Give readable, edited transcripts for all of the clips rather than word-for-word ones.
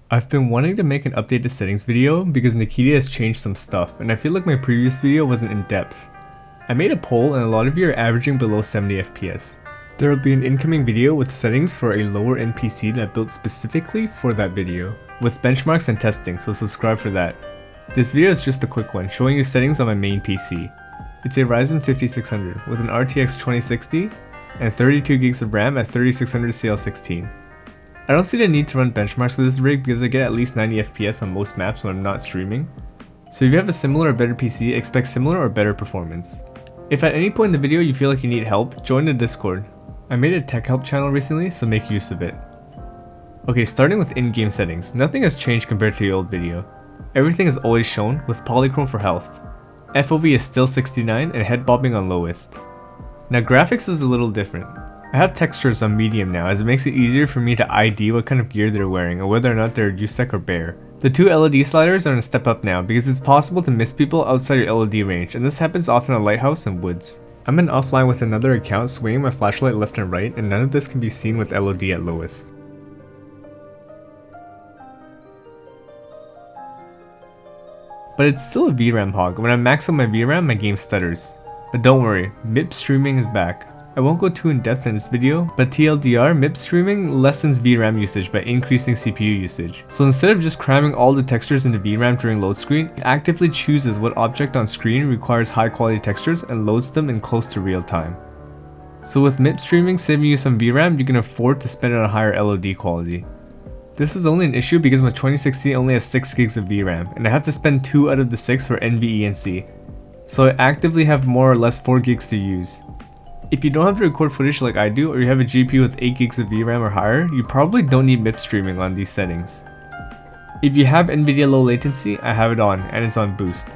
I've been wanting to make an updated settings video because NVIDIA has changed some stuff and I feel like my previous video wasn't in depth. I made a poll and a lot of you are averaging below 70 FPS. There will be an incoming video with settings for a lower end PC that built specifically for that video, with benchmarks and testing, so subscribe for that. This video is just a quick one showing you settings on my main PC. It's a Ryzen 5600 with an RTX 2060 and 32 gigs of RAM at 3600 CL16. I don't see the need to run benchmarks with this rig because I get at least 90 FPS on most maps when I'm not streaming. So if you have a similar or better PC, expect similar or better performance. If at any point in the video you feel like you need help, join the Discord. I made a tech help channel recently, so make use of it. Okay, starting with in-game settings, nothing has changed compared to the old video. Everything is always shown with polychrome for health. FOV is still 69 and head bobbing on lowest. Now graphics is a little different. I have textures on medium now as it makes it easier for me to ID what kind of gear they're wearing or whether or not they're USEC or bare. The two LED sliders are in a step up now because it's possible to miss people outside your LED range, and this happens often on lighthouse and woods. I'm in offline with another account swinging my flashlight left and right, and none of this can be seen with LOD at lowest. But it's still a VRAM hog. When I max out my VRAM, my game stutters. But don't worry, MIP streaming is back. I won't go too in depth in this video, but TLDR, MIP streaming lessens VRAM usage by increasing CPU usage. So instead of just cramming all the textures into VRAM during load screen, it actively chooses what object on screen requires high quality textures and loads them in close to real time. So with MIP streaming saving you some VRAM, you can afford to spend on a higher LOD quality. This is only an issue because my 2060 only has 6 gigs of VRAM, and I have to spend 2 out of the 6 for NVENC. So I actively have more or less 4 gigs to use. If you don't have to record footage like I do, or you have a GPU with 8 gigs of VRAM or higher, you probably don't need MIP streaming on these settings. If you have NVIDIA low latency, I have it on, and it's on boost.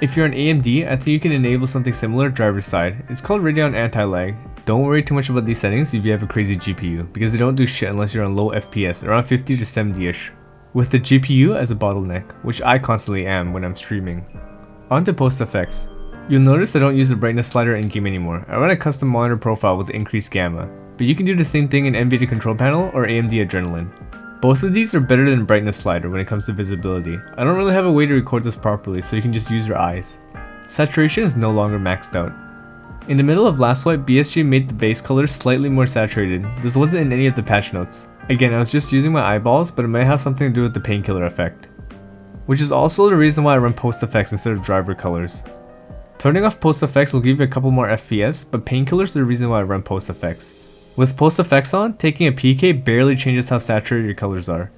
If you're on AMD, I think you can enable something similar driver's side. It's called Radeon Anti-Lag. Don't worry too much about these settings if you have a crazy GPU, because they don't do shit unless you're on low FPS, around 50 to 70ish, with the GPU as a bottleneck, which I constantly am when I'm streaming. On to POSTFX. You'll notice I don't use the brightness slider in-game anymore. I run a custom monitor profile with increased gamma, but you can do the same thing in NVIDIA Control Panel or AMD Adrenalin. Both of these are better than brightness slider when it comes to visibility. I don't really have a way to record this properly, so you can just use your eyes. Saturation is no longer maxed out. In the middle of last wipe, BSG made the base colors slightly more saturated. This wasn't in any of the patch notes. Again, I was just using my eyeballs, but it might have something to do with the painkiller effect. Which is also the reason why I run POSTFX instead of driver colors. Turning off POSTFX will give you a couple more FPS, but painkillers are the reason why I run POSTFX. With POSTFX on, taking a PK barely changes how saturated your colors are.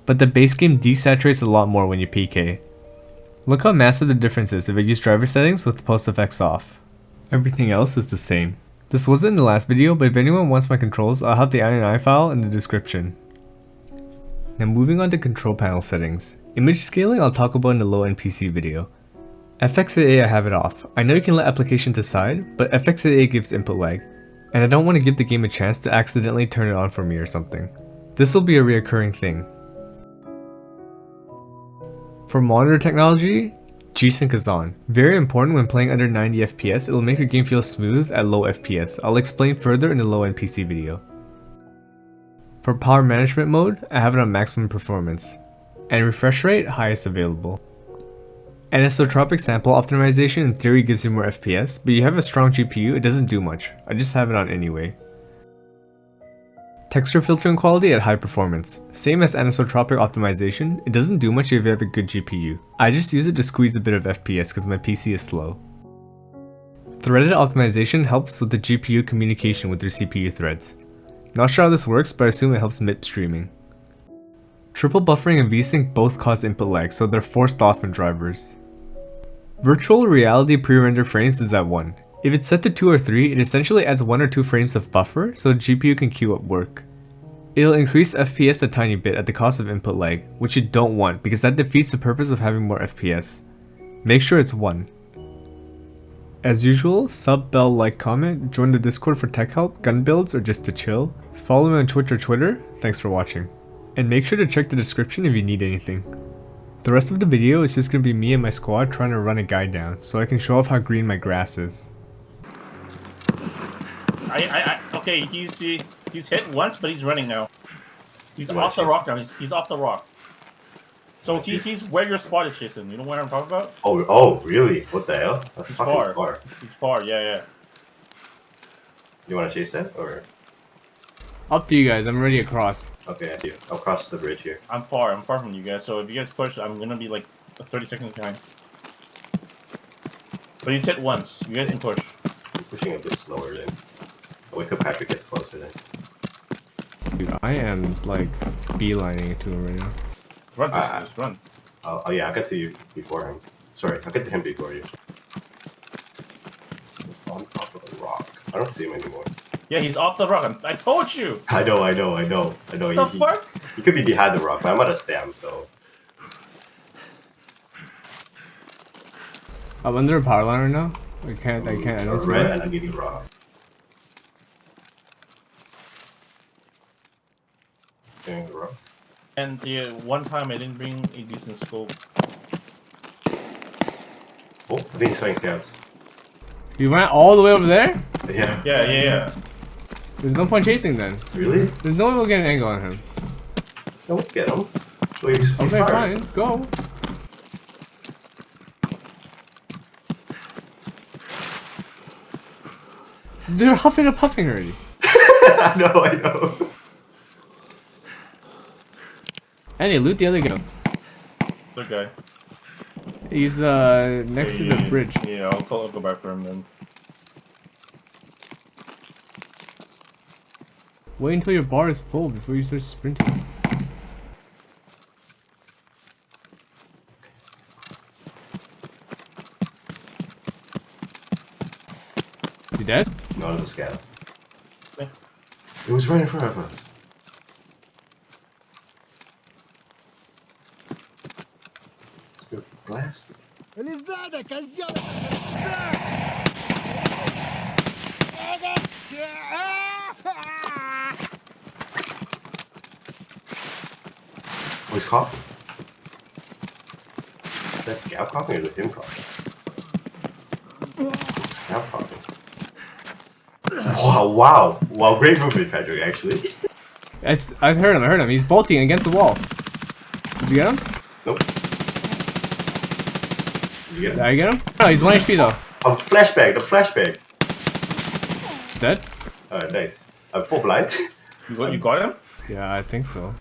But the base game desaturates a lot more when you PK. Look how massive the difference is if I use driver settings with POSTFX off. Everything else is the same. This wasn't in the last video, but if anyone wants my controls, I'll have the INI file in the description. Now moving on to control panel settings. Image scaling I'll talk about in the low-end PC video. FXAA I have it off. I know you can let application decide, but FXAA gives input lag, and I don't want to give the game a chance to accidentally turn it on for me or something. This will be a reoccurring thing. For monitor technology, G-Sync is on. Very important when playing under 90 FPS, it'll make your game feel smooth at low FPS. I'll explain further in the low-end PC video. For power management mode, I have it on maximum performance. And refresh rate, highest available. Anisotropic sample optimization in theory gives you more FPS, but you have a strong GPU, it doesn't do much. I just have it on anyway. Texture filtering quality at high performance. Same as anisotropic optimization, it doesn't do much if you have a good GPU. I just use it to squeeze a bit of FPS because my PC is slow. Threaded optimization helps with the GPU communication with your CPU threads. Not sure how this works, but I assume it helps MIP streaming. Triple buffering and VSync both cause input lag, so they're forced off in drivers. Virtual reality pre-render frames is at 1. If it's set to 2 or 3, it essentially adds 1 or 2 frames of buffer so the GPU can queue up work. It'll increase FPS a tiny bit at the cost of input lag, which you don't want because that defeats the purpose of having more FPS. Make sure it's 1. As usual, sub, bell, like, comment, join the Discord for tech help, gun builds, or just to chill. Follow me on Twitch or Twitter. Thanks for watching. And make sure to check the description if you need anything. The rest of the video is just going to be me and my squad trying to run a guy down so I can show off how green my grass is. Okay, he's hit once, but he's running now. He's off the rock now. He's off the rock. So he's where your spot is, Jason. You know what I'm talking about? Oh, really? What the hell? That's He's fucking far. He's far. Yeah. You want to chase that or? Up to you guys. I'm already across. Okay, I see you. I'll cross the bridge here. I'm far from you guys. So if you guys push, I'm gonna be like 30 seconds behind. But he's hit once. You guys can push. I'm pushing a bit slower then. I'll wait till Patrick gets closer then. Dude, I am like beelining it to him right now. Run, just run. Oh yeah, I'll get to you before him. Sorry, I'll get to him before you. On top of the rock. I don't see him anymore. Yeah, he's off the rock. I told you. I know. The fuck? He could be behind the rock, but I'm at a stam, so. I'm under a power line right now. I don't see Red it. and I give you rock. Getting the rock. And the one time I didn't bring a decent scope. Oh, I think he's fighting scouts. You went all the way over there? Yeah. There's no point chasing then. Really? There's no way we'll get an angle on him. Don't get him. So he's Okay, fired. fine. Go. They're huffing and puffing already. I know. Andy, loot the other guy. Good guy. He's next to the bridge. Yeah, I'll go back for him then. Wait until your bar is full before you start sprinting. Is he dead? No, it was a scout. Yeah. It was right in front of us. Good blast. Oh, he's coughing. Is that scout coughing or is it him coughing? Scout coughing. Wow, great movement, Patrick, actually. I heard him. He's bolting against the wall. Did you get him? Nope. Did you get Did him? I get him? No, he's 1 HP though. Oh, flashback, the flashback. Dead? Alright, nice. I'm full blind. You got him? Yeah, I think so.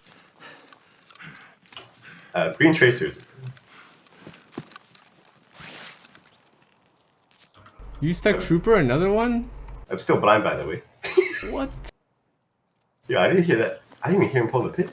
Green tracers. You stuck trooper, another one? I'm still blind, by the way. What? Yeah, I didn't hear that. I didn't even hear him pull the pit.